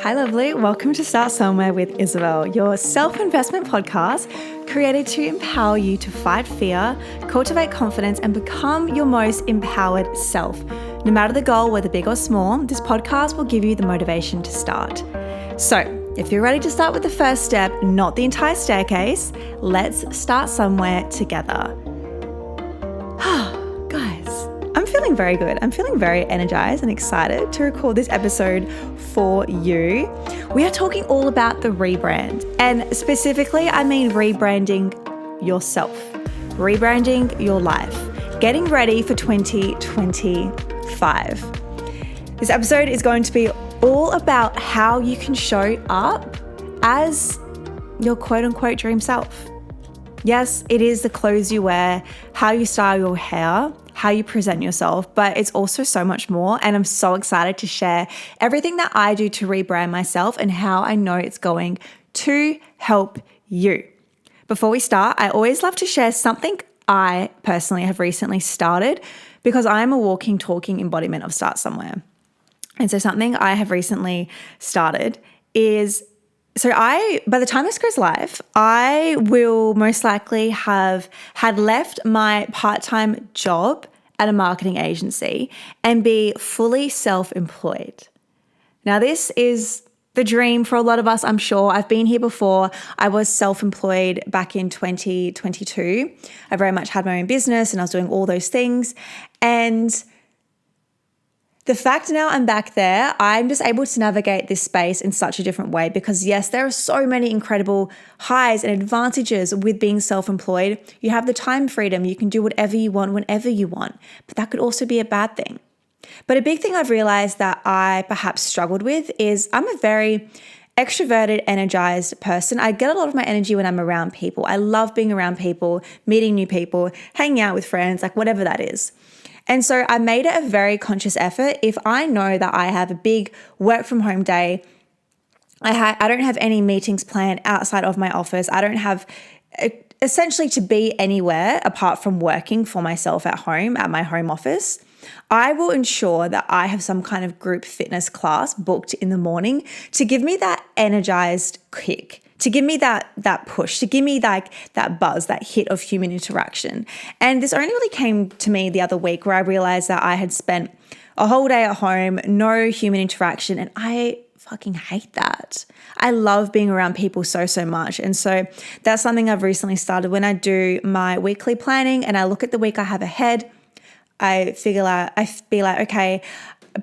Hi, lovely. Welcome to Start Somewhere with Isabel, your self-investment podcast created to empower you to fight fear, cultivate confidence, and become your most empowered self. No matter the goal, whether big or small, this podcast will give you the motivation to start. So, if you're ready to start with the first step, not the entire staircase, let's start somewhere together. Guys, I'm feeling very good. I'm feeling very energized and excited to record this episode for you. We are talking all about the rebrand, and specifically, I mean rebranding yourself, rebranding your life, getting ready for 2025. This episode is going to be all about how you can show up as your quote unquote dream self. Yes, it is the clothes you wear, how you style your hair, how you present yourself, but it's also so much more. And I'm so excited to share everything that I do to rebrand myself and how I know it's going to help you. Before we start, I always love to share something I personally have recently started because I'm a walking, talking embodiment of Start Somewhere. And so something I have recently started is, by the time this goes live, I will most likely have had left my part-time job at a marketing agency and be fully self-employed. Now, this is the dream for a lot of us, I'm sure. I've been here before. I was self-employed back in 2022. I very much had my own business and I was doing all those things. And the fact now I'm back there, I'm just able to navigate this space in such a different way because yes, there are so many incredible highs and advantages with being self-employed. You have the time freedom. You can do whatever you want, whenever you want, but that could also be a bad thing. But a big thing I've realized that I perhaps struggled with is I'm a very extroverted, energized person. I get a lot of my energy when I'm around people. I love being around people, meeting new people, hanging out with friends, like whatever that is. And so I made it a very conscious effort. If I know that I have a big work from home day, I don't have any meetings planned outside of my office. I don't have essentially to be anywhere apart from working for myself at home, at my home office. I will ensure that I have some kind of group fitness class booked in the morning to give me that energized kick, to give me that push, to give me that buzz, that hit of human interaction. And this only really came to me the other week where I realized that I had spent a whole day at home, no human interaction, and I fucking hate that. I love being around people so much. And so that's something I've recently started. When I do my weekly planning and I look at the week I have ahead, I be like, okay,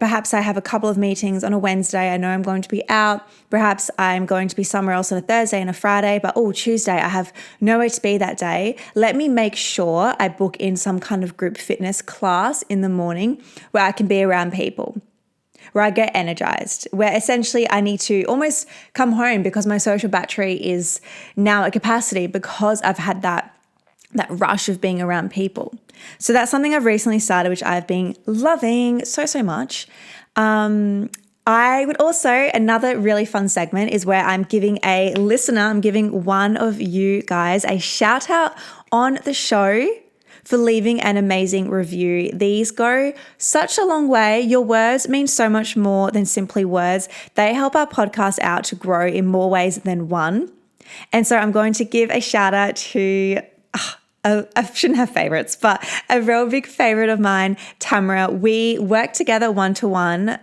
perhaps I have a couple of meetings on a Wednesday. I know I'm going to be out. Perhaps I'm going to be somewhere else on a Thursday and a Friday, but Tuesday, I have nowhere to be that day. Let me make sure I book in some kind of group fitness class in the morning where I can be around people, where I get energized, where essentially I need to almost come home because my social battery is now at capacity because I've had that rush of being around people. So that's something I've recently started, which I've been loving so much. I would also, another really fun segment is where I'm giving one of you guys a shout out on the show for leaving an amazing review. These go such a long way. Your words mean so much more than simply words. They help our podcast out to grow in more ways than one. And so I'm going to give a shout out to I shouldn't have favorites, but a real big favorite of mine, Tamara. We work together one-to-one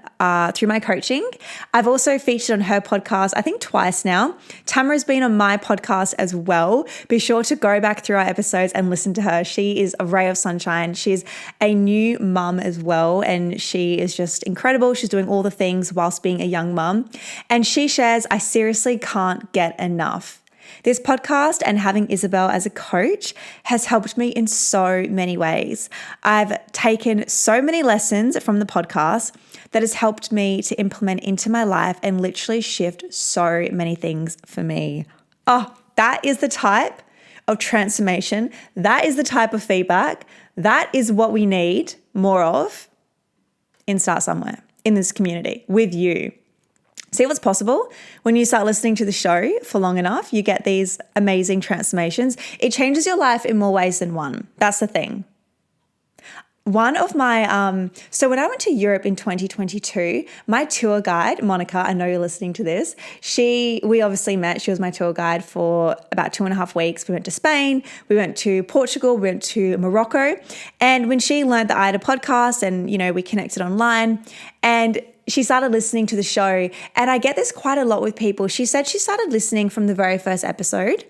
through my coaching. I've also featured on her podcast, I think twice now. Tamara's been on my podcast as well. Be sure to go back through our episodes and listen to her. She is a ray of sunshine. She's a new mum as well, and she is just incredible. She's doing all the things whilst being a young mum. And she shares, I seriously can't get enough. This podcast and having Isabel as a coach has helped me in so many ways. I've taken so many lessons from the podcast that has helped me to implement into my life and literally shift so many things for me. Oh, that is the type of transformation. That is the type of feedback. That is what we need more of in Start Somewhere, in this community, with you. See what's possible when you start listening to the show for long enough. You get these amazing transformations. It changes your life in more ways than one. That's the thing. one of my, so when I went to Europe in 2022, my tour guide, Monica, I know you're listening to this, we obviously met. She was my tour guide for about 2.5 weeks. We went to Spain, we went to Portugal, we went to Morocco. And when she learned that I had a podcast and, we connected online, and she started listening to the show, and I get this quite a lot with people. She said she started listening from the very first episode.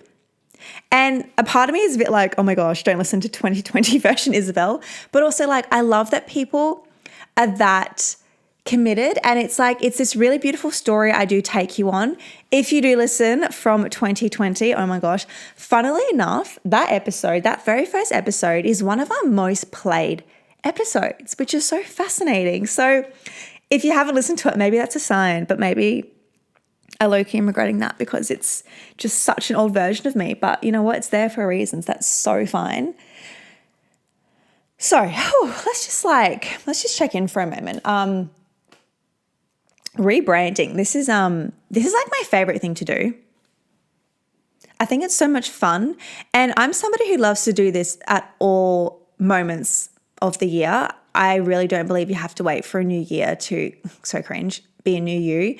And a part of me is a bit like, oh my gosh, don't listen to 2020 version Isabel. But also like, I love that people are that committed. And it's like, it's this really beautiful story I do take you on. If you do listen from 2020, oh my gosh, funnily enough, that very first episode is one of our most played episodes, which is so fascinating. So if you haven't listened to it, maybe that's a sign, but maybe I low-key am regretting that because it's just such an old version of me. But you know what? It's there for a reason. So that's so fine. So let's just check in for a moment. Rebranding. This is like my favorite thing to do. I think it's so much fun. And I'm somebody who loves to do this at all moments of the year. I really don't believe you have to wait for a new year to, so cringe, be a new you.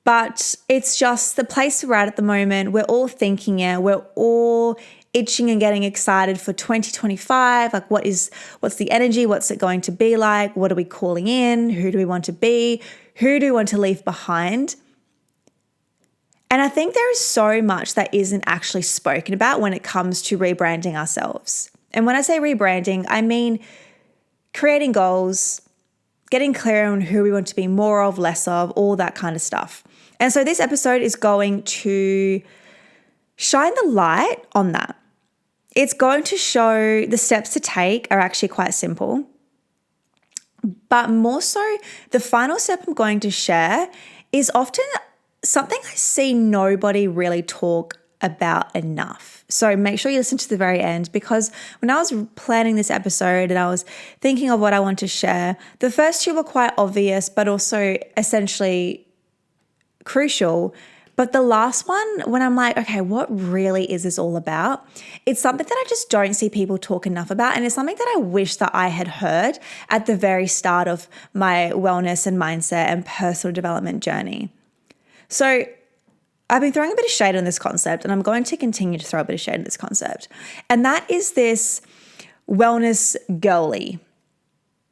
But it's just the place we're at the moment. We're all thinking it. We're all itching and getting excited for 2025. Like what's the energy? What's it going to be like? What are we calling in? Who do we want to be? Who do we want to leave behind? And I think there is so much that isn't actually spoken about when it comes to rebranding ourselves. And when I say rebranding, I mean creating goals, getting clear on who we want to be more of, less of, all that kind of stuff. And so this episode is going to shine the light on that. It's going to show the steps to take are actually quite simple. But more so, the final step I'm going to share is often something I see nobody really talk about enough. So make sure you listen to the very end, because when I was planning this episode and I was thinking of what I want to share, the first two were quite obvious, but also essentially crucial. But the last one, when I'm like, okay, what really is this all about? It's something that I just don't see people talk enough about. And it's something that I wish that I had heard at the very start of my wellness and mindset and personal development journey. So I've been throwing a bit of shade on this concept, and I'm going to continue to throw a bit of shade on this concept. And that is this wellness girly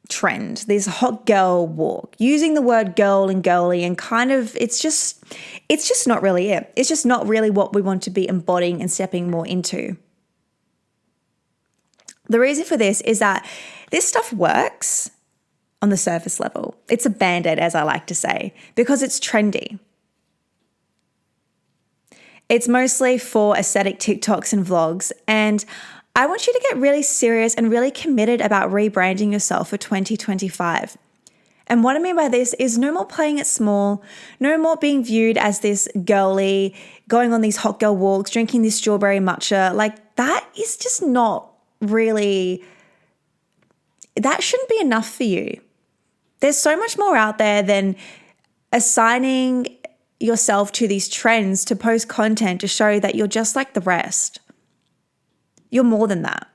trend, this hot girl walk, using the word girl and girly, and kind of, it's just not really it. It's just not really what we want to be embodying and stepping more into. The reason for this is that this stuff works on the surface level. It's a band-aid, as I like to say, because it's trendy. It's mostly for aesthetic TikToks and vlogs. And I want you to get really serious and really committed about rebranding yourself for 2025. And what I mean by this is no more playing it small, no more being viewed as this girly, going on these hot girl walks, drinking this strawberry matcha. Like that is just not really, that shouldn't be enough for you. There's so much more out there than assigning yourself to these trends to post content to show that you're just like the rest. You're more than that.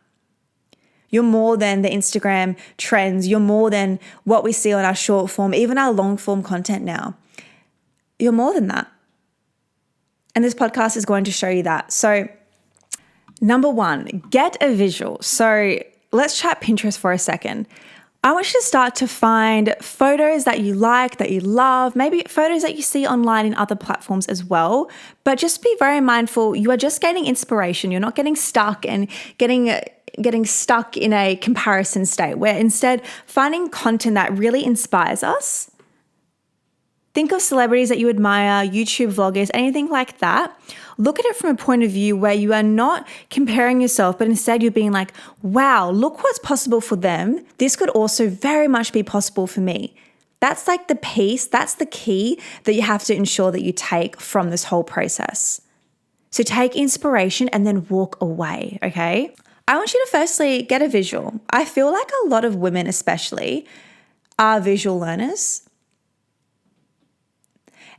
You're more than the Instagram trends. You're more than what we see on our short form, even our long form content now. You're more than that. And this podcast is going to show you that. So, number one, get a visual. So let's chat Pinterest for a second. I want you to start to find photos that you like, that you love, maybe photos that you see online in other platforms as well. But just be very mindful, you are just gaining inspiration. You're not getting stuck and getting stuck in a comparison state. We're instead finding content that really inspires us. Think of celebrities that you admire, YouTube vloggers, anything like that. Look at it from a point of view where you are not comparing yourself, but instead you're being like, wow, look what's possible for them. This could also very much be possible for me. That's like the piece, that's the key that you have to ensure that you take from this whole process. So take inspiration and then walk away, okay? I want you to firstly get a visual. I feel like a lot of women especially are visual learners.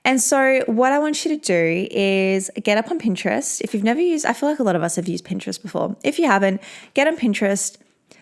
And so what I want you to do is get up on Pinterest. If you've never used, I feel like a lot of us have used Pinterest before. If you haven't, get on Pinterest,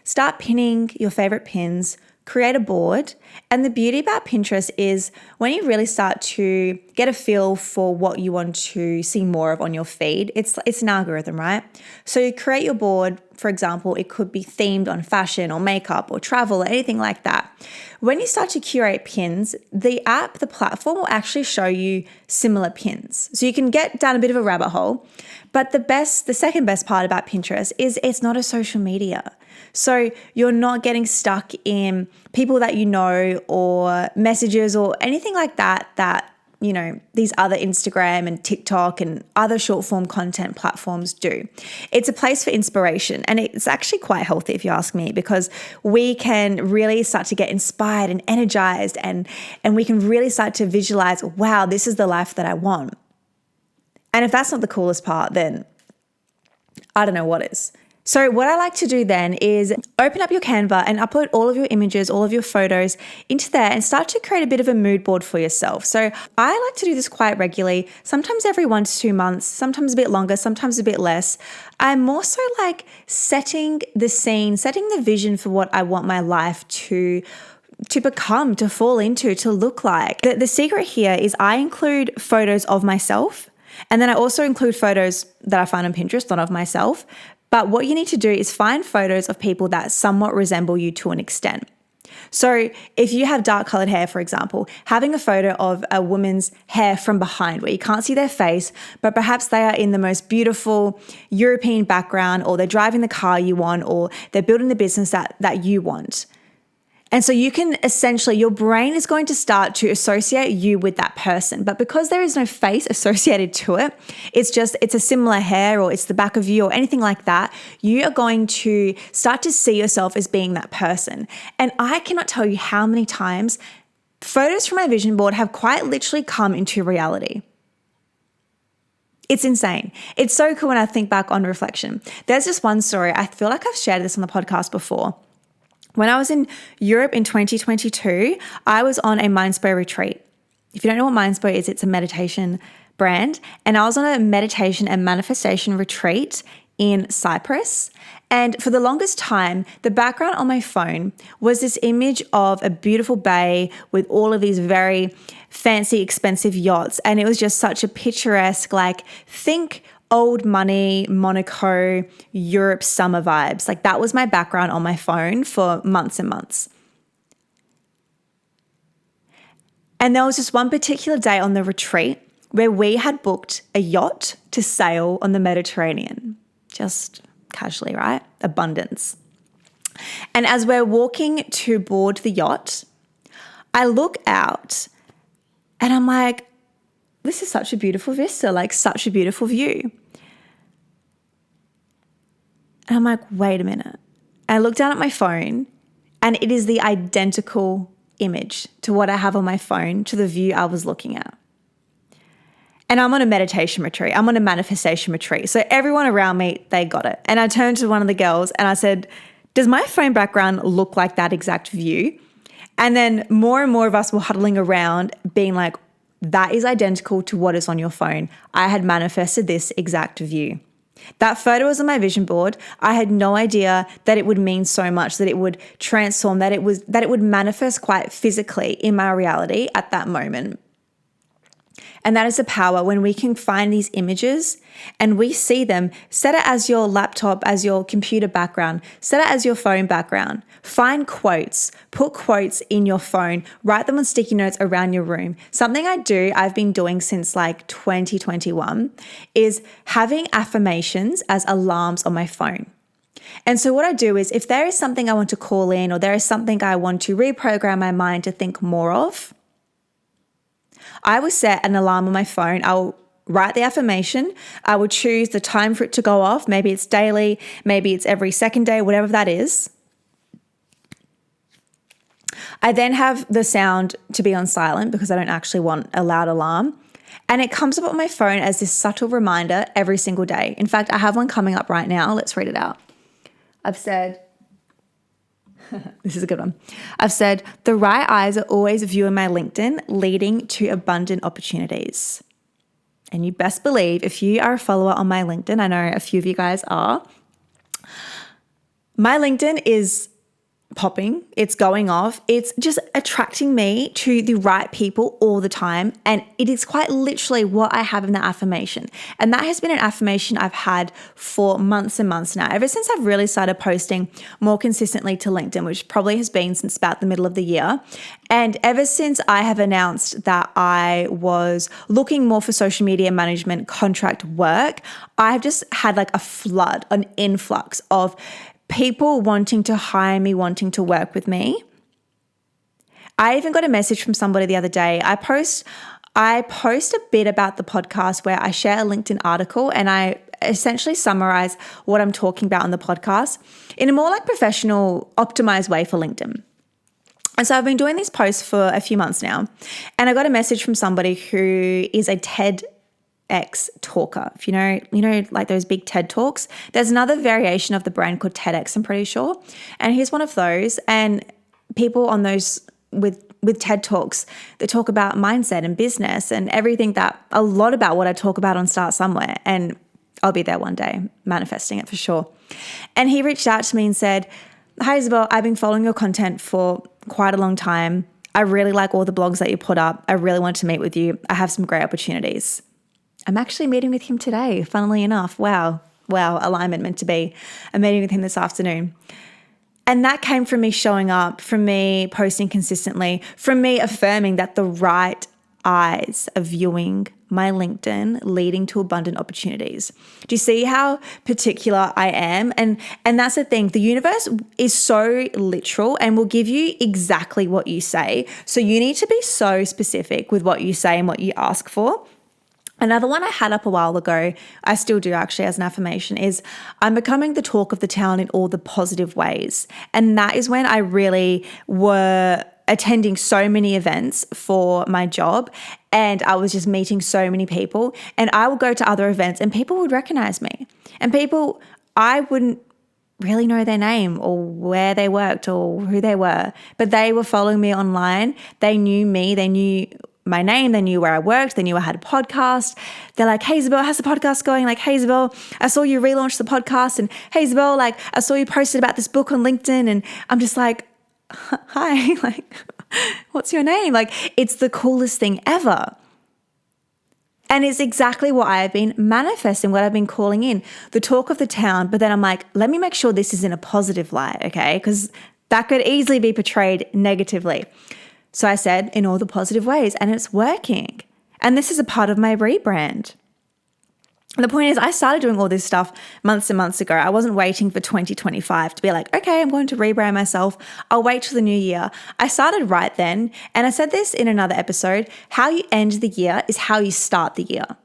Start pinning your favorite pins, create a board. And the beauty about Pinterest is when you really start to get a feel for what you want to see more of on your feed, it's an algorithm, right? So you create your board, for example, it could be themed on fashion or makeup or travel or anything like that. When you start to curate pins, the app, the platform will actually show you similar pins. So you can get down a bit of a rabbit hole. But the second best part about Pinterest is it's not a social media. So you're not getting stuck in people that you know or messages or anything like that, you know, these other Instagram and TikTok and other short form content platforms do. It's a place for inspiration, and it's actually quite healthy if you ask me, because we can really start to get inspired and energized and we can really start to visualize, wow, this is the life that I want. And if that's not the coolest part, then I don't know what is. So what I like to do then is open up your Canva and upload all of your images, all of your photos into there and start to create a bit of a mood board for yourself. So I like to do this quite regularly, sometimes every 1 to 2 months, sometimes a bit longer, sometimes a bit less. I'm more so like setting the scene, setting the vision for what I want my life to become, to fall into, to look like. The secret here is I include photos of myself, and then I also include photos that I find on Pinterest, not of myself. But what you need to do is find photos of people that somewhat resemble you to an extent. So if you have dark colored hair, for example, having a photo of a woman's hair from behind where you can't see their face, but perhaps they are in the most beautiful European background, or they're driving the car you want, or they're building the business that you want. And so you can essentially, your brain is going to start to associate you with that person. But because there is no face associated to it, it's a similar hair, or it's the back of you or anything like that, you are going to start to see yourself as being that person. And I cannot tell you how many times photos from my vision board have quite literally come into reality. It's insane. It's so cool when I think back on reflection. There's this one story, I feel like I've shared this on the podcast before. When I was in Europe in 2022, I was on a Mindspo retreat. If you don't know what Mindspo is, it's a meditation brand. And I was on a meditation and manifestation retreat in Cyprus. And for the longest time, the background on my phone was this image of a beautiful bay with all of these very fancy, expensive yachts. And it was just such a picturesque, like, think old money, Monaco, Europe summer vibes. Like, that was my background on my phone for months and months. And there was just one particular day on the retreat where we had booked a yacht to sail on the Mediterranean. Just casually, right? Abundance. And as we're walking to board the yacht, I look out and I'm like, this is such a beautiful vista, like such a beautiful view. And I'm like, wait a minute. I look down at my phone and it is the identical image to what I have on my phone, to the view I was looking at. And I'm on a meditation retreat. I'm on a manifestation retreat. So everyone around me, they got it. And I turned to one of the girls and I said, does my phone background look like that exact view? And then more and more of us were huddling around being like, that is identical to what is on your phone. I had manifested this exact view. That photo was on my vision board. I had no idea that it would mean so much, that it would transform, that it would manifest quite physically in my reality at that moment. And that is the power when we can find these images and we see them. Set it as your laptop, as your computer background. Set it as your phone background. Find quotes. Put quotes in your phone. Write them on sticky notes around your room. Something I've been doing since like 2021 is having affirmations as alarms on my phone. And so what I do is, if there is something I want to call in, or there is something I want to reprogram my mind to think more of, I will set an alarm on my phone. I will write the affirmation. I will choose the time for it to go off. Maybe it's daily, maybe it's every second day, whatever that is. I then have the sound to be on silent because I don't actually want a loud alarm. And it comes up on my phone as this subtle reminder every single day. In fact, I have one coming up right now. Let's read it out. I've said, this is a good one. I've said, the right eyes are always viewing my LinkedIn, leading to abundant opportunities. And you best believe, if you are a follower on my LinkedIn, I know a few of you guys are, My LinkedIn is popping, it's going off, it's just attracting me to the right people all the time. And it is quite literally what I have in the affirmation. And that has been an affirmation I've had for months and months now, ever since I've really started posting more consistently to LinkedIn, which probably has been since about the middle of the year. And ever since I have announced that I was looking more for social media management contract work, I've just had like a flood, an influx of people wanting to hire me, wanting to work with me. I even got a message from somebody the other day. I post a bit about the podcast where I share a LinkedIn article and I essentially summarize what I'm talking about on the podcast in a more like professional, optimized way for LinkedIn. And so I've been doing these posts for a few months now, and I got a message from somebody who is a TEDx talker. If you know, like those big TED Talks, there's another variation of the brand called TEDx, I'm pretty sure. And he's one of those. And people on those with TED Talks, they talk about mindset and business and everything a lot about what I talk about on Start Somewhere. And I'll be there one day, manifesting it for sure. And he reached out to me and said, "Hi Isabel, I've been following your content for quite a long time. I really like all the blogs that you put up. I really want to meet with you. I have some great opportunities." I'm actually meeting with him today, funnily enough. Wow, alignment meant to be. I'm meeting with him this afternoon. And that came from me showing up, from me posting consistently, from me affirming that the right eyes are viewing my LinkedIn, leading to abundant opportunities. Do you see how particular I am? And that's the thing. The universe is so literal and will give you exactly what you say. So you need to be so specific with what you say and what you ask for. Another one I had up a while ago, I still do actually as an affirmation, is I'm becoming the talk of the town in all the positive ways. And that is when I really were attending so many events for my job, and I was just meeting so many people, and I would go to other events and people would recognize me, and people, I wouldn't really know their name or where they worked or who they were, but they were following me online. They knew me, they knew my name, they knew where I worked, they knew I had a podcast. They're like, "Hey Isabel, how's the podcast going?" Like, "Hey Isabel, I saw you relaunch the podcast," and "Hey Isabel, like I saw you posted about this book on LinkedIn," and I'm just like, "Hi, like, what's your name?" Like, it's the coolest thing ever. And it's exactly what I have been manifesting, what I've been calling in, the talk of the town. But then I'm like, let me make sure this is in a positive light, okay? Because that could easily be portrayed negatively. So I said, in all the positive ways, and it's working. And this is a part of my rebrand. And the point is, I started doing all this stuff months and months ago. I wasn't waiting for 2025 to be like, okay, I'm going to rebrand myself. I'll wait till the new year. I started right then. And I said this in another episode, how you end the year is how you start the year.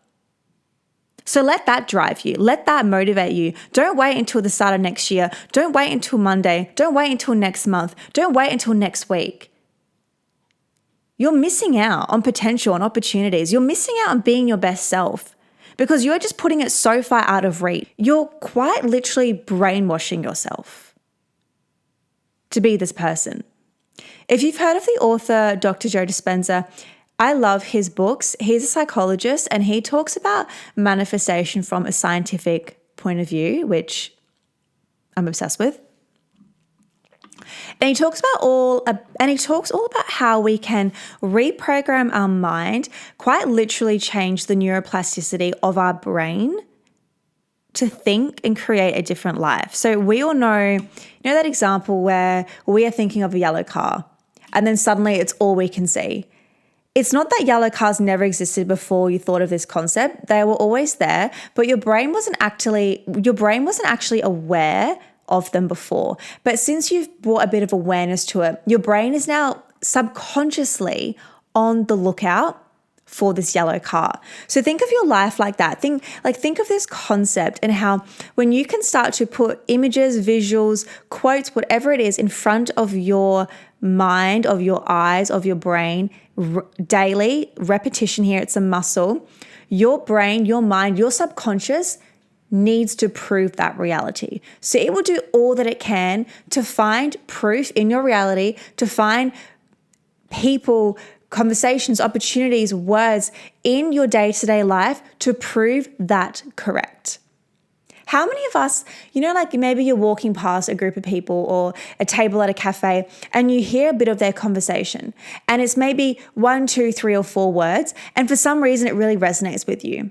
So let that drive you. Let that motivate you. Don't wait until the start of next year. Don't wait until Monday. Don't wait until next month. Don't wait until next week. You're missing out on potential and opportunities. You're missing out on being your best self because you're just putting it so far out of reach. You're quite literally brainwashing yourself to be this person. If you've heard of the author, Dr. Joe Dispenza, I love his books. He's a psychologist and he talks about manifestation from a scientific point of view, which I'm obsessed with. And he talks all about how we can reprogram our mind, quite literally change the neuroplasticity of our brain to think and create a different life. So we all know that example where we are thinking of a yellow car and then suddenly it's all we can see. It's not that yellow cars never existed before you thought of this concept. They were always there, but your brain wasn't actually aware of them before. But since you've brought a bit of awareness to it, your brain is now subconsciously on the lookout for this yellow car. So think of your life like that. Think of this concept and how when you can start to put images, visuals, quotes, whatever it is in front of your mind, of your eyes, of your brain, daily repetition here, it's a muscle. Your brain, your mind, your subconscious needs to prove that reality. So it will do all that it can to find proof in your reality, to find people, conversations, opportunities, words in your day-to-day life to prove that correct. How many of us, like maybe you're walking past a group of people or a table at a cafe and you hear a bit of their conversation and it's maybe 1, 2, 3, or 4 words, and for some reason it really resonates with you.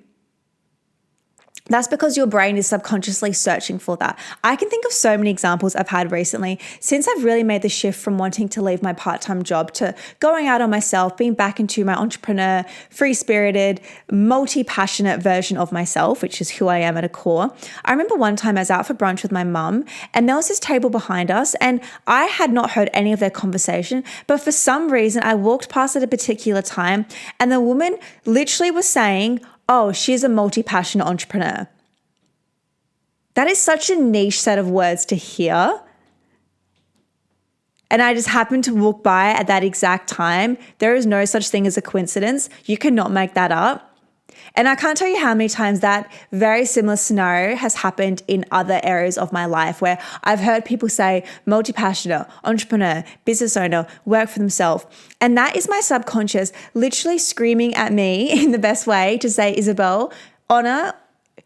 That's because your brain is subconsciously searching for that. I can think of so many examples I've had recently since I've really made the shift from wanting to leave my part-time job to going out on myself, being back into my entrepreneur, free-spirited, multi-passionate version of myself, which is who I am at a core. I remember one time I was out for brunch with my mum and there was this table behind us and I had not heard any of their conversation, but for some reason I walked past at a particular time and the woman literally was saying, oh, she's a multi-passionate entrepreneur. That is such a niche set of words to hear. And I just happened to walk by at that exact time. There is no such thing as a coincidence. You cannot make that up. And I can't tell you how many times that very similar scenario has happened in other areas of my life where I've heard people say multi-passionate, entrepreneur, business owner, work for themselves. And that is my subconscious literally screaming at me in the best way to say, Isabel, honor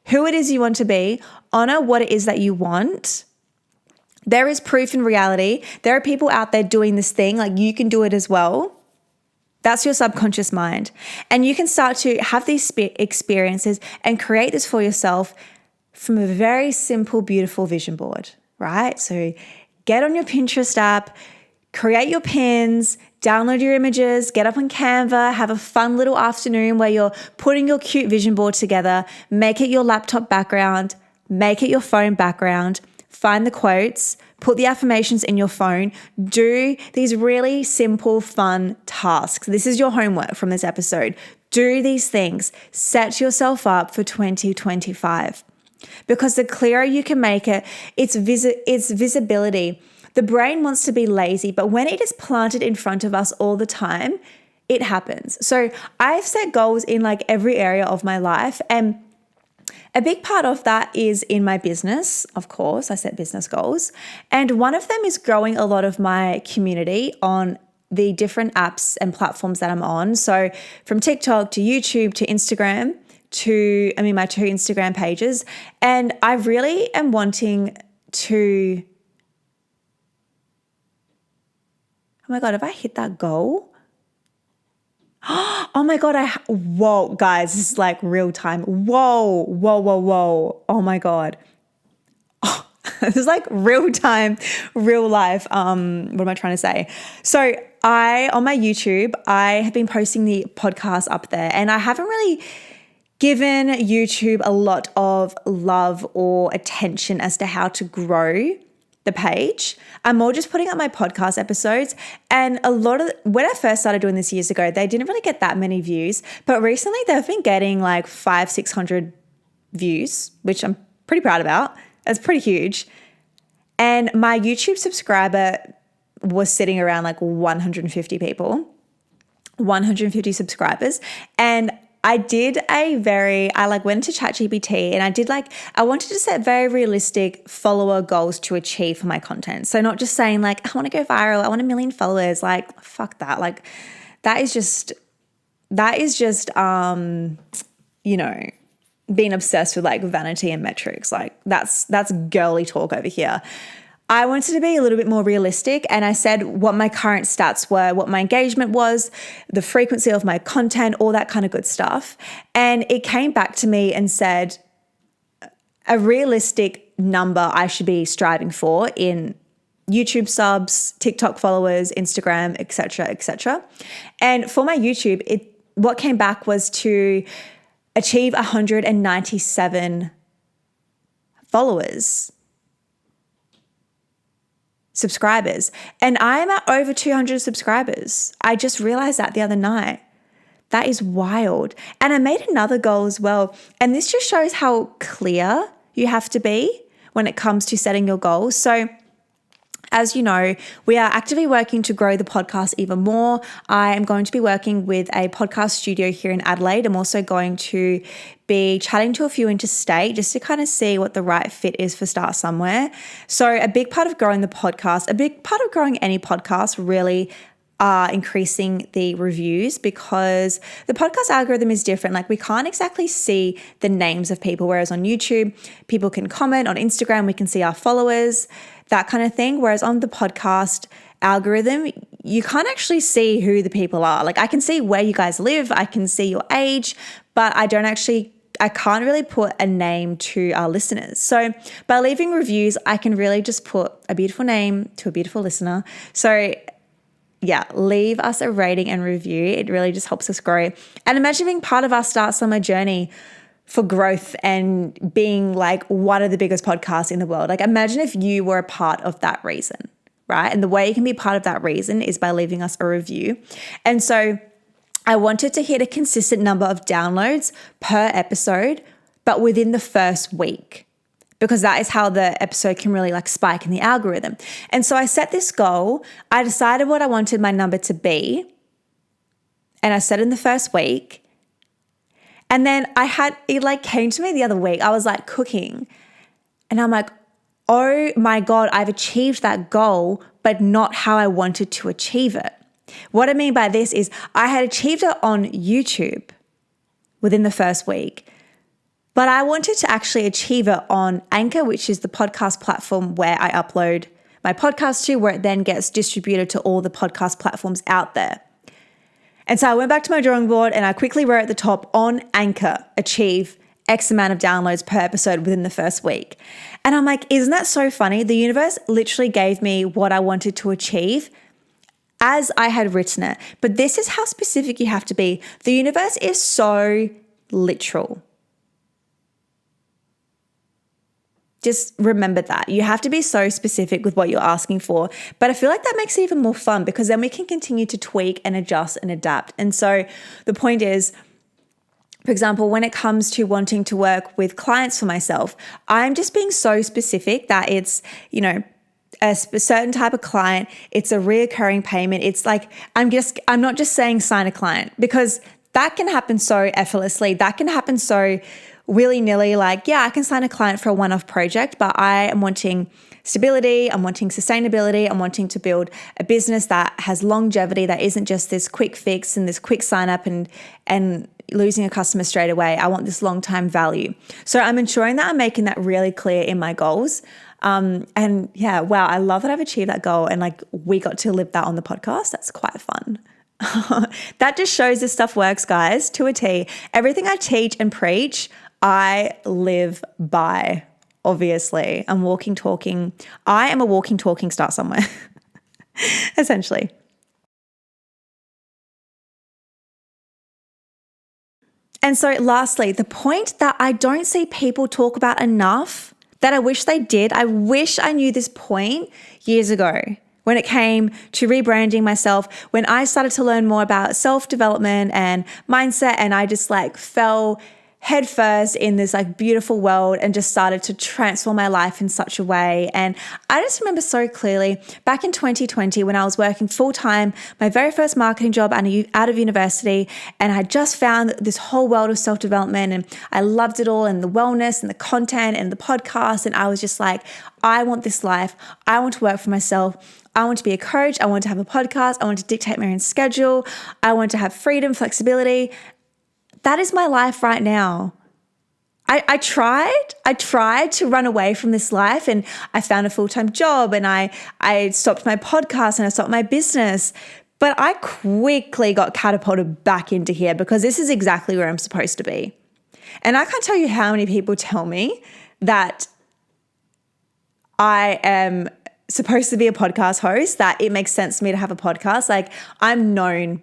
who it is you want to be, honor what it is that you want. There is proof in reality. There are people out there doing this thing, like you can do it as well. That's your subconscious mind. And you can start to have these experiences and create this for yourself from a very simple, beautiful vision board, right? So get on your Pinterest app, create your pins, download your images, get up on Canva, have a fun little afternoon where you're putting your cute vision board together, make it your laptop background, make it your phone background, find the quotes, put the affirmations in your phone, do these really simple, fun tasks. This is your homework from this episode. Do these things. Set yourself up for 2025. Because the clearer you can make it, it's visibility. The brain wants to be lazy, but when it is planted in front of us all the time, it happens. So I've set goals in like every area of my life, and a big part of that is in my business. Of course, I set business goals. And one of them is growing a lot of my community on the different apps and platforms that I'm on. So from TikTok to YouTube to Instagram my 2 Instagram pages. And I really am wanting to, oh my God, have I hit that goal? Oh my God, whoa, guys, this is like real time. Whoa. Oh my God. Oh, this is like real time, real life. What am I trying to say? So on my YouTube, I have been posting the podcast up there and I haven't really given YouTube a lot of love or attention as to how to grow the page. I'm more just putting up my podcast episodes, and when I first started doing this years ago, they didn't really get that many views, but recently they've been getting like 500-600 views, which I'm pretty proud about. That's pretty huge. And my YouTube subscriber was sitting around like 150 people, 150 subscribers. And I went to ChatGPT and I wanted to set very realistic follower goals to achieve for my content. So not just saying like, I want to go viral, I want 1 million followers, like fuck that. Like that is just being obsessed with like vanity and metrics. Like that's girly talk over here. I wanted to be a little bit more realistic, and I said what my current stats were, what my engagement was, the frequency of my content, all that kind of good stuff. And it came back to me and said a realistic number I should be striving for in YouTube subs, TikTok followers, Instagram, etc., etc. And for my YouTube, what came back was to achieve 197 subscribers. And I'm at over 200 subscribers. I just realized that the other night. That is wild. And I made another goal as well. And this just shows how clear you have to be when it comes to setting your goals. So as you know, we are actively working to grow the podcast even more. I am going to be working with a podcast studio here in Adelaide. I'm also going to be chatting to a few interstate just to kind of see what the right fit is for Start Somewhere. So a big part of growing the podcast, a big part of growing any podcast really are increasing the reviews because the podcast algorithm is different. Like we can't exactly see the names of people, whereas on YouTube, people can comment. On Instagram, we can see our followers, that kind of thing. Whereas on the podcast algorithm, you can't actually see who the people are. Like I can see where you guys live, I can see your age, but I can't really put a name to our listeners. So by leaving reviews, I can really just put a beautiful name to a beautiful listener. So yeah, leave us a rating and review. It really just helps us grow. And imagine being part of our Start Somewhere journey for growth and being like one of the biggest podcasts in the world. Like imagine if you were a part of that reason, right? And the way you can be part of that reason is by leaving us a review. And so I wanted to hit a consistent number of downloads per episode, but within the first week, because that is how the episode can really like spike in the algorithm. And so I set this goal. I decided what I wanted my number to be, and I set in the first week. And then it like came to me the other week. I was like cooking and I'm like, oh my God, I've achieved that goal, but not how I wanted to achieve it. What I mean by this is I had achieved it on YouTube within the first week, but I wanted to actually achieve it on Anchor, which is the podcast platform where I upload my podcast to, where it then gets distributed to all the podcast platforms out there. And so I went back to my drawing board and I quickly wrote at the top, on Anchor, achieve X amount of downloads per episode within the first week. And I'm like, isn't that so funny? The universe literally gave me what I wanted to achieve as I had written it. But this is how specific you have to be. The universe is so literal. Just remember that. You have to be so specific with what you're asking for. But I feel like that makes it even more fun because then we can continue to tweak and adjust and adapt. And so the point is, for example, when it comes to wanting to work with clients for myself, I'm just being so specific that it's, a certain type of client, it's a reoccurring payment. It's like, I'm not just saying sign a client, because that can happen so effortlessly. That can happen so willy-nilly. Like, yeah, I can sign a client for a one-off project, but I am wanting stability. I'm wanting sustainability. I'm wanting to build a business that has longevity, that isn't just this quick fix and this quick sign up and losing a customer straight away. I want this long-term value. So I'm ensuring that I'm making that really clear in my goals. And yeah, wow, I love that I've achieved that goal and like we got to live that on the podcast. That's quite fun. That just shows this stuff works, guys, to a T. Everything I teach and preach, I live by, obviously. I am a walking, talking Start Somewhere, essentially. And so lastly, the point that I don't see people talk about enough, that I wish they did. I wish I knew this point years ago when it came to rebranding myself, when I started to learn more about self-development and mindset, and I just like fell headfirst in this like beautiful world and just started to transform my life in such a way. And I just remember so clearly back in 2020 when I was working full-time, my very first marketing job out of university, and I just found this whole world of self-development and I loved it all, and the wellness and the content and the podcast. And I was just like, I want this life. I want to work for myself. I want to be a coach. I want to have a podcast. I want to dictate my own schedule. I want to have freedom, flexibility. That is my life right now. I tried to run away from this life, and I found a full-time job, and I stopped my podcast and I stopped my business. But I quickly got catapulted back into here because this is exactly where I'm supposed to be. And I can't tell you how many people tell me that I am supposed to be a podcast host, that it makes sense to me to have a podcast. Like, I'm known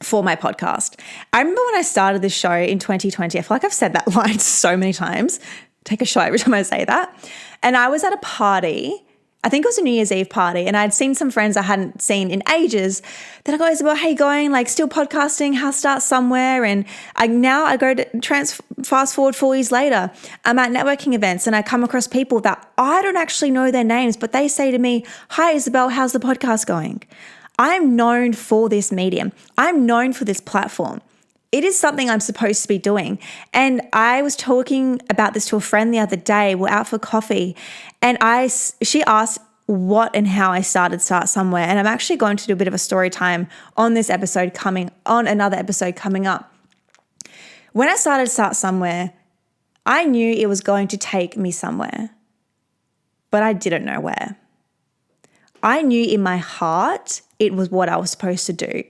for my podcast. I remember when I started this show in 2020, I feel like I've said that line so many times. Take a shot every time I say that. And I was at a party, I think it was a New Year's Eve party, and I'd seen some friends I hadn't seen in ages. Then I go, Isabel, hey, going, like still podcasting, how start somewhere? And I go to fast forward 4 years later, I'm at networking events and I come across people that I don't actually know their names, but they say to me, hi, Isabel, how's the podcast going? I'm known for this medium. I'm known for this platform. It is something I'm supposed to be doing. And I was talking about this to a friend the other day. We're out for coffee, and she asked what and how I started Start Somewhere. And I'm actually going to do a bit of a story time on another episode coming up. When I started Start Somewhere, I knew it was going to take me somewhere, but I didn't know where. I knew in my heart it was what I was supposed to do.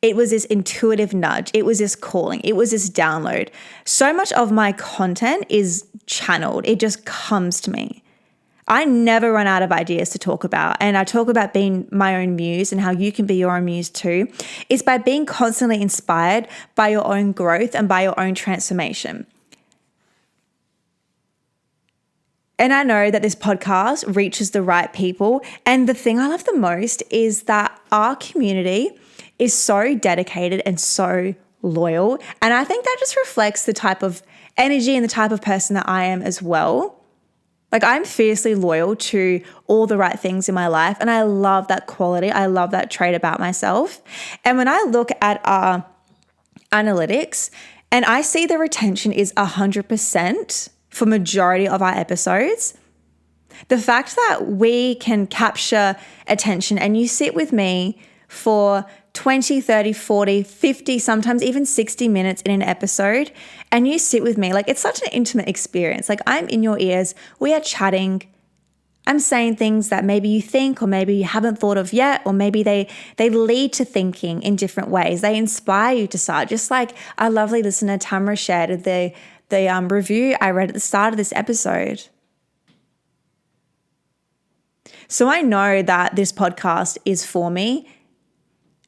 It was this intuitive nudge. It was this calling. It was this download. So much of my content is channeled. It just comes to me. I never run out of ideas to talk about. And I talk about being my own muse and how you can be your own muse too. It's by being constantly inspired by your own growth and by your own transformation. And I know that this podcast reaches the right people. And the thing I love the most is that our community is so dedicated and so loyal. And I think that just reflects the type of energy and the type of person that I am as well. Like, I'm fiercely loyal to all the right things in my life. And I love that quality. I love that trait about myself. And when I look at our analytics and I see the retention is 100% for majority of our episodes, the fact that we can capture attention and you sit with me for 20, 30, 40, 50, sometimes even 60 minutes in an episode, and you sit with me, like, it's such an intimate experience. Like, I'm in your ears, we are chatting, I'm saying things that maybe you think or maybe you haven't thought of yet, or maybe they lead to thinking in different ways. They inspire you to start, just like our lovely listener Tamara shared the review I read at the start of this episode. So I know that this podcast is for me.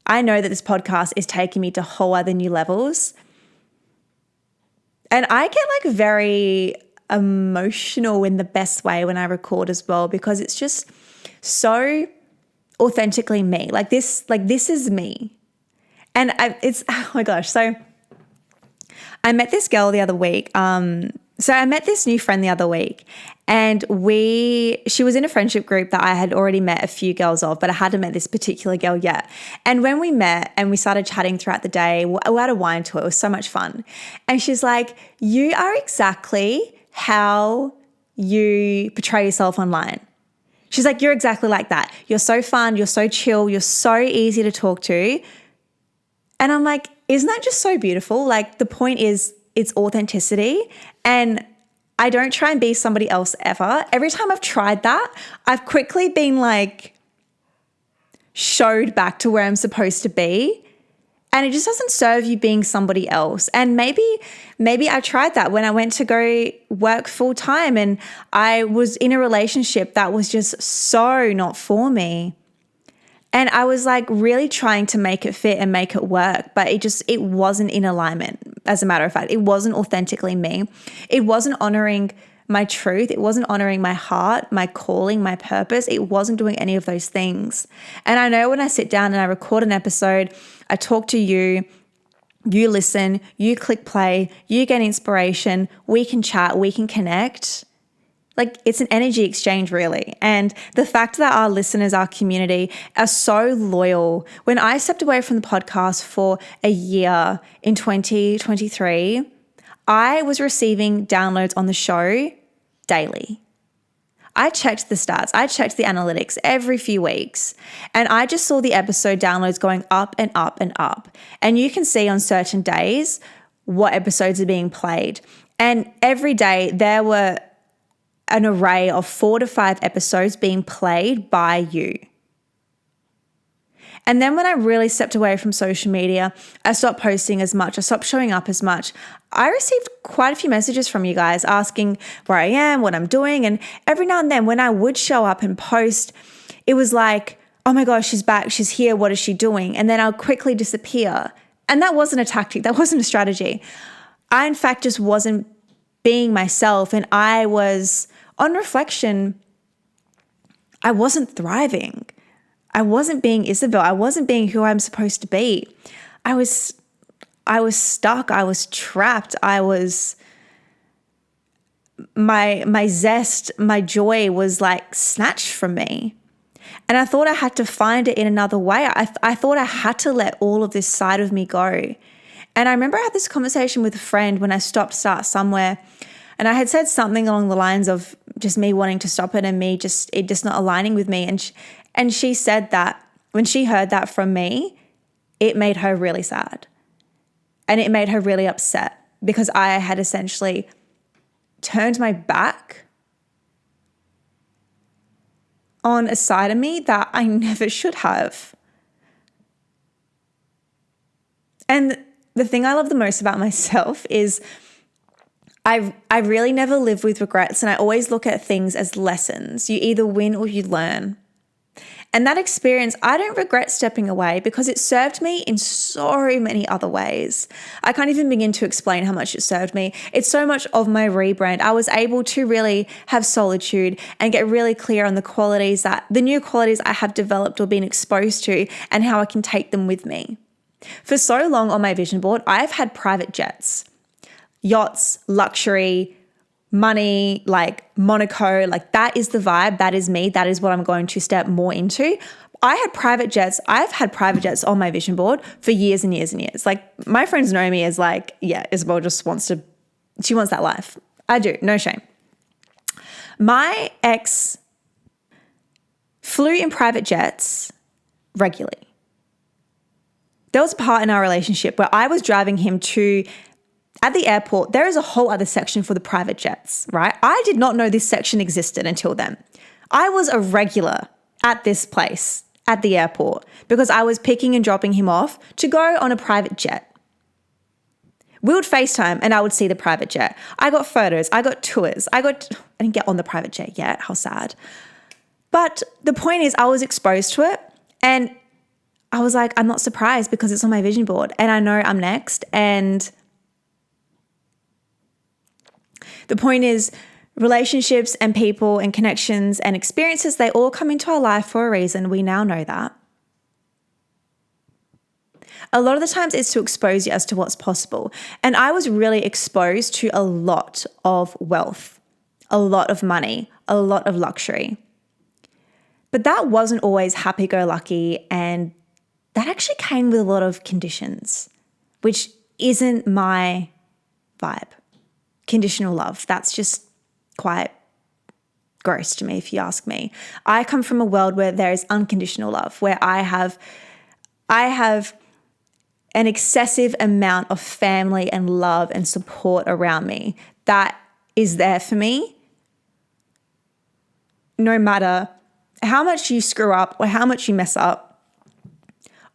I know that this podcast is taking me to whole other new levels. And I get like very emotional in the best way when I record as well, because it's just so authentically me. Like this is me. And oh my gosh. So I met this girl the other week. I met this new friend the other week, and she was in a friendship group that I had already met a few girls of, but I hadn't met this particular girl yet. And when we met and we started chatting throughout the day, we had a wine tour. It was so much fun. And she's like, "You are exactly how you portray yourself online." She's like, "You're exactly like that. You're so fun. You're so chill. You're so easy to talk to." And I'm like, isn't that just so beautiful? Like, the point is, it's authenticity. And I don't try and be somebody else ever. Every time I've tried that, I've quickly been like showed back to where I'm supposed to be. And it just doesn't serve you being somebody else. And maybe I tried that when I went to go work full time and I was in a relationship that was just so not for me. And I was like really trying to make it fit and make it work, but it wasn't in alignment. As a matter of fact, it wasn't authentically me. It wasn't honoring my truth. It wasn't honoring my heart, my calling, my purpose. It wasn't doing any of those things. And I know when I sit down and I record an episode, I talk to you, you listen, you click play, you get inspiration, we can chat, we can connect. Like, it's an energy exchange, really. And the fact that our listeners, our community, are so loyal. When I stepped away from the podcast for a year in 2023, I was receiving downloads on the show daily. I checked the stats. I checked the analytics every few weeks. And I just saw the episode downloads going up and up and up. And you can see on certain days what episodes are being played. And every day there were an array of 4 to 5 episodes being played by you. And then when I really stepped away from social media, I stopped posting as much, I stopped showing up as much. I received quite a few messages from you guys asking where I am, what I'm doing. And every now and then when I would show up and post, it was like, oh my gosh, she's back, she's here, what is she doing? And then I'll quickly disappear. And that wasn't a tactic, that wasn't a strategy. I, in fact, just wasn't being myself, and I was, on reflection, I wasn't thriving. I wasn't being Isabel. I wasn't being who I'm supposed to be. I was stuck. I was trapped. My zest, my joy was like snatched from me. And I thought I had to find it in another way. I thought I had to let all of this side of me go. And I remember I had this conversation with a friend when I stopped Start Somewhere. And I had said something along the lines of just me wanting to stop it and it just not aligning with me. And she said that when she heard that from me, it made her really sad. And it made her really upset because I had essentially turned my back on a side of me that I never should have. And the thing I love the most about myself is I really never live with regrets, and I always look at things as lessons. You either win or you learn. And that experience, I don't regret stepping away because it served me in so many other ways. I can't even begin to explain how much it served me. It's so much of my rebrand. I was able to really have solitude and get really clear on the new qualities I have developed or been exposed to and how I can take them with me. For so long on my vision board, I've had private jets, yachts, luxury, money, like Monaco, like that is the vibe. That is me. That is what I'm going to step more into. I had private jets. I've had private jets on my vision board for years and years and years. Like my friends know me as like, yeah, Isabel just she wants that life. I do, no shame. My ex flew in private jets regularly. There was a part in our relationship where I was driving him at the airport. There is a whole other section for the private jets, right? I did not know this section existed until then. I was a regular at this place at the airport because I was picking and dropping him off to go on a private jet. We would FaceTime and I would see the private jet. I got photos, I got tours, I didn't get on the private jet yet, how sad. But the point is I was exposed to it and I was like, I'm not surprised because it's on my vision board and I know I'm next. And the point is relationships and people and connections and experiences, they all come into our life for a reason. We now know that. A lot of the times it's to expose you as to what's possible. And I was really exposed to a lot of wealth, a lot of money, a lot of luxury. But that wasn't always happy-go-lucky, and that actually came with a lot of conditions, which isn't my vibe. Conditional love, that's just quite gross to me if you ask me. I come from a world where there is unconditional love, where I have an excessive amount of family and love and support around me that is there for me no matter how much you screw up or how much you mess up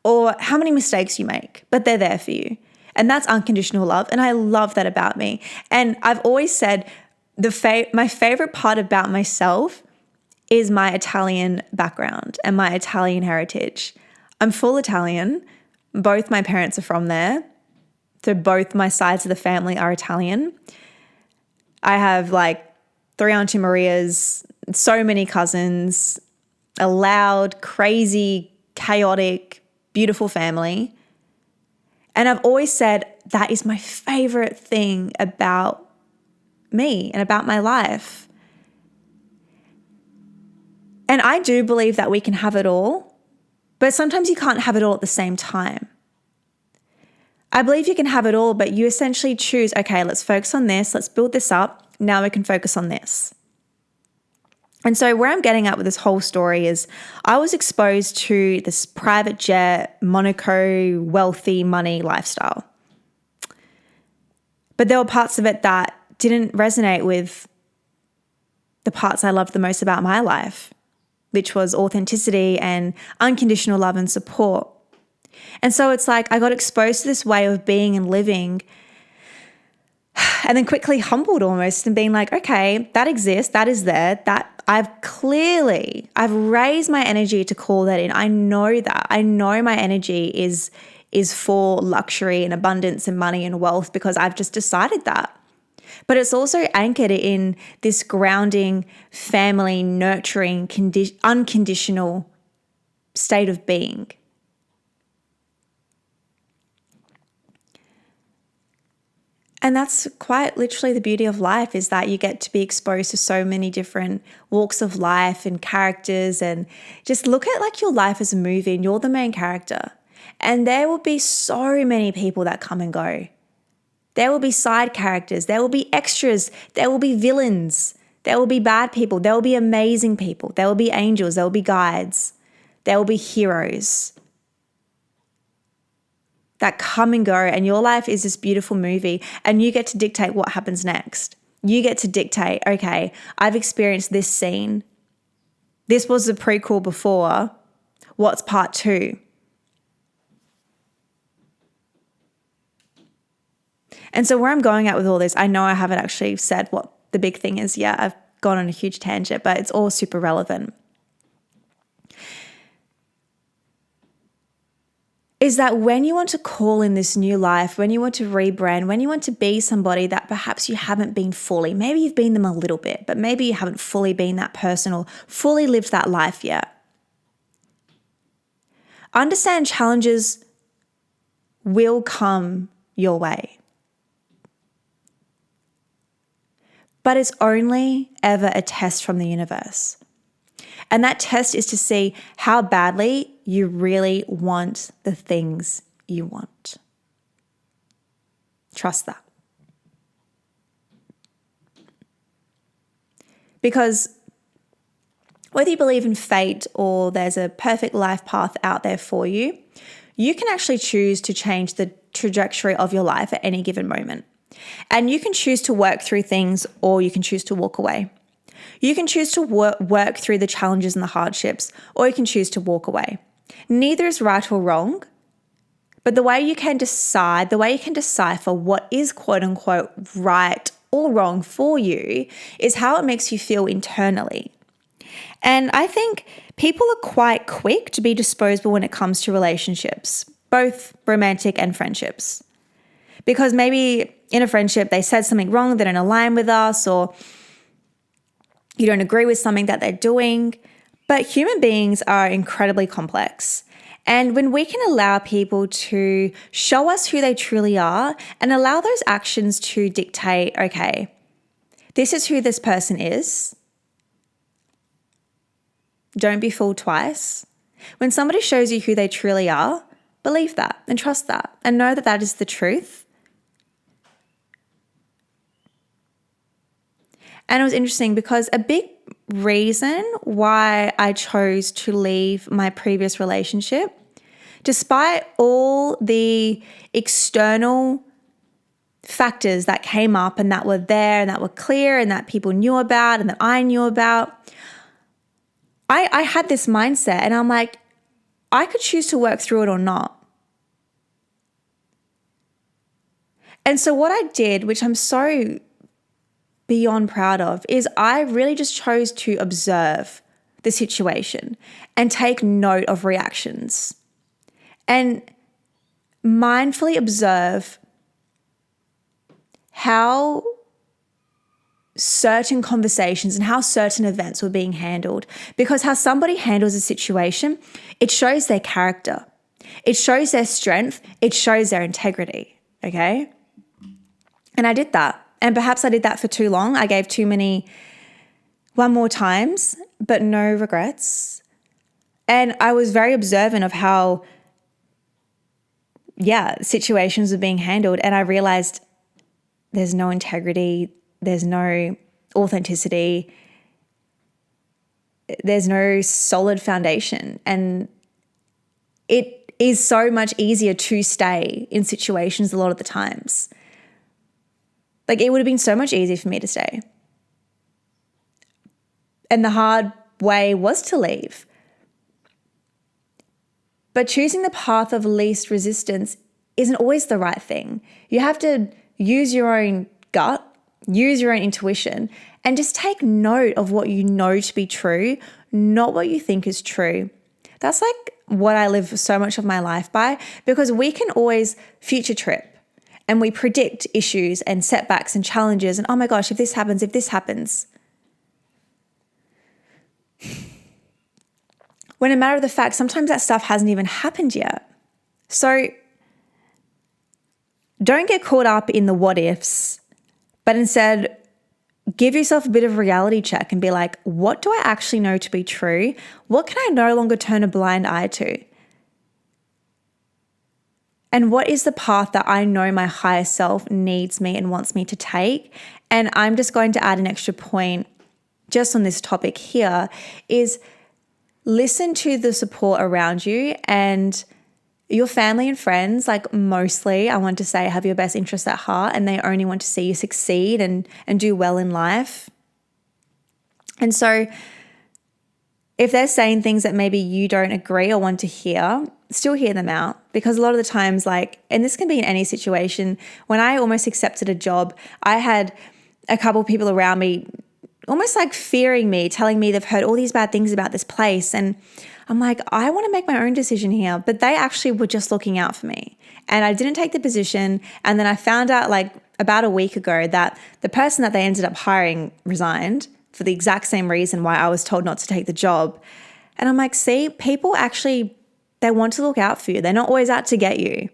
or how many mistakes you make, but they're there for you. And that's unconditional love. And I love that about me. And I've always said my favorite part about myself is my Italian background and my Italian heritage. I'm full Italian. Both my parents are from there. So both my sides of the family are Italian. I have like 3 Auntie Marias, so many cousins, a loud, crazy, chaotic, beautiful family. And I've always said that is my favorite thing about me and about my life. And I do believe that we can have it all, but sometimes you can't have it all at the same time. I believe you can have it all, but you essentially choose, okay, let's focus on this, let's build this up, now we can focus on this. And so where I'm getting at with this whole story is I was exposed to this private jet, Monaco, wealthy money lifestyle. But there were parts of it that didn't resonate with the parts I loved the most about my life, which was authenticity and unconditional love and support. And so it's like I got exposed to this way of being and living and then quickly humbled almost and being like, okay, that exists, that is there, that I've raised my energy to call that in. I know that. I know my energy is for luxury and abundance and money and wealth because I've just decided that. But it's also anchored in this grounding, family, nurturing, unconditional state of being. And that's quite literally the beauty of life, is that you get to be exposed to so many different walks of life and characters, and just look at like your life as a movie and you're the main character. And there will be so many people that come and go. There will be side characters. There will be extras. There will be villains. There will be bad people. There will be amazing people. There will be angels. There will be guides. There will be heroes that come and go. And your life is this beautiful movie, and you get to dictate what happens next. You get to dictate, okay, I've experienced this scene. This was the prequel before. What's part 2? And so where I'm going at with all this, I know I haven't actually said what the big thing is yet. I've gone on a huge tangent, but it's all super relevant. Is that when you want to call in this new life, when you want to rebrand, when you want to be somebody that perhaps you haven't been fully, maybe you've been them a little bit, but maybe you haven't fully been that person or fully lived that life yet. Understand challenges will come your way. But it's only ever a test from the universe. And that test is to see how badly you really want the things you want. Trust that. Because whether you believe in fate or there's a perfect life path out there for you, you can actually choose to change the trajectory of your life at any given moment. And you can choose to work through things, or you can choose to walk away. You can choose to work through the challenges and the hardships, or you can choose to walk away. Neither is right or wrong, but the way you can decide, the way you can decipher what is quote unquote right or wrong for you is how it makes you feel internally. And I think people are quite quick to be disposable when it comes to relationships, both romantic and friendships. Because maybe in a friendship, they said something wrong, they don't align with us, or you don't agree with something that they're doing. But human beings are incredibly complex. And when we can allow people to show us who they truly are and allow those actions to dictate, okay, this is who this person is. Don't be fooled twice. When somebody shows you who they truly are, believe that and trust that and know that that is the truth. And it was interesting because a big reason why I chose to leave my previous relationship, despite all the external factors that came up and that were there and that were clear and that people knew about and that I knew about, I had this mindset and I'm like, I could choose to work through it or not. And so what I did, which I'm so beyond proud of, is I really just chose to observe the situation and take note of reactions and mindfully observe how certain conversations and how certain events were being handled. Because how somebody handles a situation, it shows their character, it shows their strength, it shows their integrity, okay? And I did that. And perhaps I did that for too long. I gave too many one more times, but no regrets. And I was very observant of how, situations were being handled. And I realized there's no integrity, there's no authenticity, there's no solid foundation. And it is so much easier to stay in situations a lot of the times. Like, it would have been so much easier for me to stay. And the hard way was to leave. But choosing the path of least resistance isn't always the right thing. You have to use your own gut, use your own intuition, and just take note of what you know to be true, not what you think is true. That's like what I live so much of my life by, because we can always future trip. And we predict issues and setbacks and challenges and, oh my gosh, if this happens, When in matter of the fact, sometimes that stuff hasn't even happened yet. So don't get caught up in the what ifs, but instead give yourself a bit of a reality check and be like, what do I actually know to be true? What can I no longer turn a blind eye to? And what is the path that I know my higher self needs me and wants me to take? And I'm just going to add an extra point just on this topic here is listen to the support around you and your family and friends, like mostly, I want to say, have your best interests at heart and they only want to see you succeed and do well in life. And so if they're saying things that maybe you don't agree or want to hear, still hear them out. Because a lot of the times, like, and this can be in any situation, when I almost accepted a job, I had a couple of people around me almost like fearing me, telling me they've heard all these bad things about this place. And I'm like, I want to make my own decision here. But they actually were just looking out for me. And I didn't take the position. And then I found out like about a week ago that the person that they ended up hiring resigned for the exact same reason why I was told not to take the job. And I'm like, see, people actually, they want to look out for you. They're not always out to get you.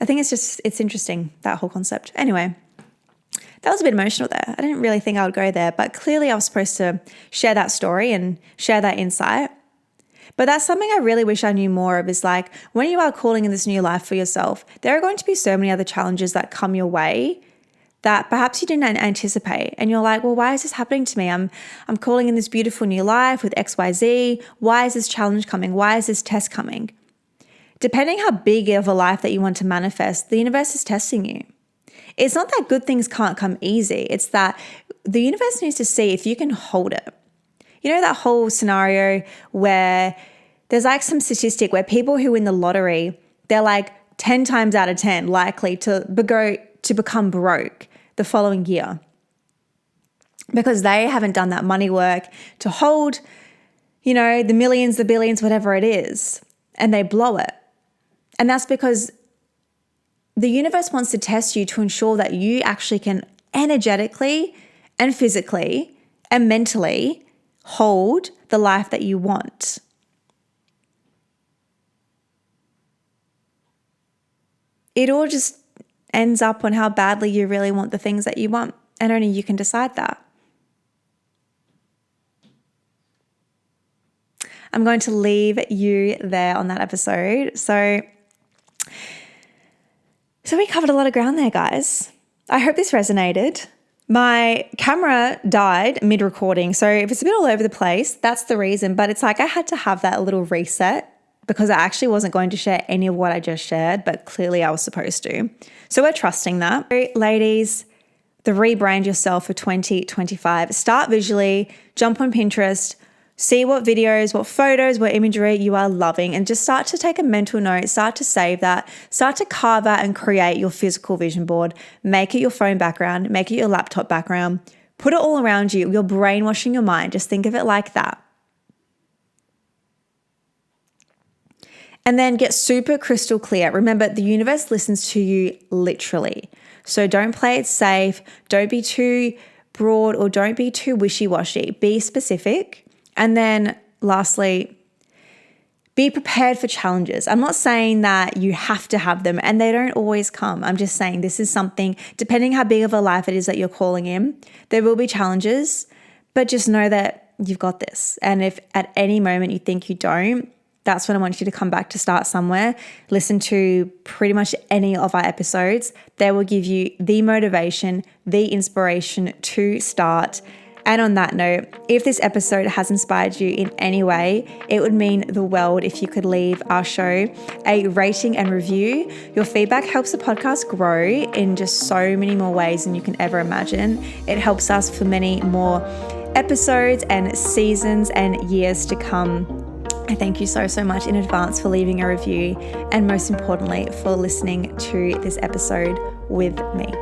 I think it's interesting, that whole concept. Anyway, that was a bit emotional there. I didn't really think I would go there, but clearly I was supposed to share that story and share that insight. But that's something I really wish I knew more of is like, when you are calling in this new life for yourself, there are going to be so many other challenges that come your way that perhaps you didn't anticipate. And you're like, well, why is this happening to me? I'm calling in this beautiful new life with XYZ. Why is this challenge coming? Why is this test coming? Depending how big of a life that you want to manifest, the universe is testing you. It's not that good things can't come easy. It's that the universe needs to see if you can hold it. You know that whole scenario where there's like some statistic where people who win the lottery, they're like 10 times out of 10 likely to become broke the following year because they haven't done that money work to hold, you know, the millions, the billions, whatever it is, and they blow it. And that's because the universe wants to test you to ensure that you actually can energetically and physically and mentally hold the life that you want. It all just ends up on how badly you really want the things that you want, and only you can decide that. I'm going to leave you there on that episode. So we covered a lot of ground there, guys. I hope this resonated. My camera died mid-recording, so if it's a bit all over the place, that's the reason. But it's like I had to have that little reset because I actually wasn't going to share any of what I just shared, but clearly I was supposed to. So we're trusting that. Ladies, the rebrand yourself for 2025. Start visually, jump on Pinterest, see what videos, what photos, what imagery you are loving, and just start to take a mental note, start to save that, start to carve out and create your physical vision board. Make it your phone background, make it your laptop background, put it all around you. You're brainwashing your mind. Just think of it like that. And then get super crystal clear. Remember, the universe listens to you literally. So don't play it safe. Don't be too broad or don't be too wishy-washy. Be specific. And then lastly, be prepared for challenges. I'm not saying that you have to have them and they don't always come. I'm just saying this is something, depending how big of a life it is that you're calling in, there will be challenges, but just know that you've got this. And if at any moment you think you don't, that's when I want you to come back to start somewhere. Listen to pretty much any of our episodes. They will give you the motivation, the inspiration to start. And on that note, if this episode has inspired you in any way, it would mean the world if you could leave our show a rating and review. Your feedback helps the podcast grow in just so many more ways than you can ever imagine. It helps us for many more episodes and seasons and years to come. I thank you so much in advance for leaving a review and most importantly for listening to this episode with me.